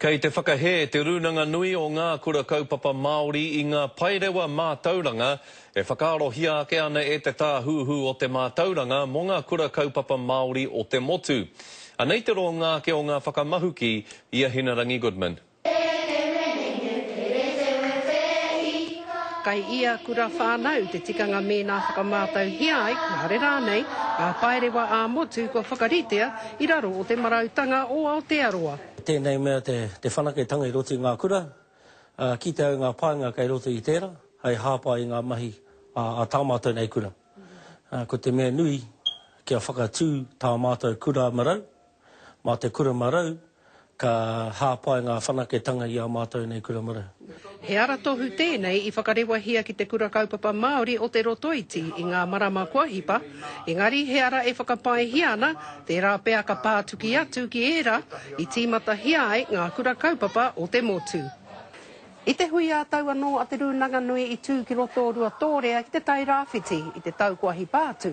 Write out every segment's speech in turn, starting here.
Kei te whakahe te runanga nui o ngā kura kaupapa Māori i ngā paerewa mātauranga e whakaarohia ake ana e te tā huhu o te mātauranga mō ngā kura kaupapa Māori o te motu. Anei te ro ngā ke o ngā whakamahuki ia Hinarangi Goodman. Kai ia kura whānau te tikanga me nā whakamātau hiai, ngā re rānei, ngā paerewa ā motu ko whakaritea i raro o te marautanga o Aotearoa. Tēnei mea te whanaketanga i roto i ngā kura, ki te au ngā pāinga kei roto i tērā, hei hāpā i ngā mahi a tā mātou nei kura. Ko te mea nui kia whakatū tā mātou kura marau, mā te kura marau, ka hāpā i ngā whanaketanga i a mātou nei kura marau. He ara tohu tēnei i whakarewahia ki te kura kaupapa Māori o te rotoiti i ngā marama kua hipa, engari he ara e whakapai hiana te rā pea ka pātuki atu ki era i tīmata hiai ngā kura kaupapa o te motu. I te hui a tau anō a te runanga nui i tū ki roto rua tōrea ki te tai rāwhiti i te tau kua hi pātu.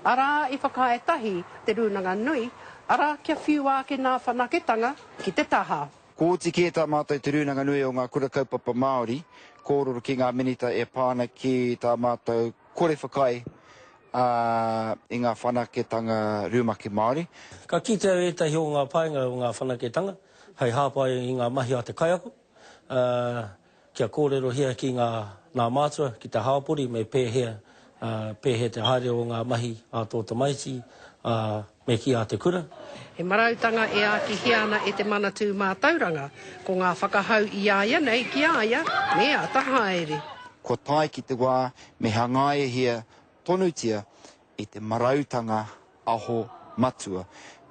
Ara i whakaetahi te runanga nui, ara kia whiua ke nā whanaketanga ki te taha. Ko te ki tā mātou te runanga nui o ngā kura kaupapa Māori, kōrero ki ngā minita e pāna ki tā mātou kore whakai i ngā whanaketanga rūmaki Māori. Ka kite au etahi o ngā painga o ngā whanaketanga, hei hāpai i ngā mahi a te kaiako, kia kōrero hea ki ngā mātua, ki te hāpori, me pēhea te haere o ngā mahi a tō tamaiti, me ki a te kura. He marautanga e āki hiana e te manatū mātauranga, ko ngā whakahau i aia nei ki aia, me a tahaere. Ko tai ki te wā, me hangaia hea tonutia i te marautanga aho matua,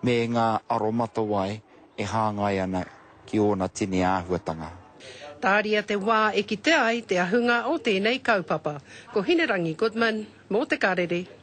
me ngā aromatawai e hāngai ana ki ōna tini āhuatanga. Tāria te wā e ki te ai te ahunga o tēnei kaupapa. Ko Hinarangi Goodman, mō te karere.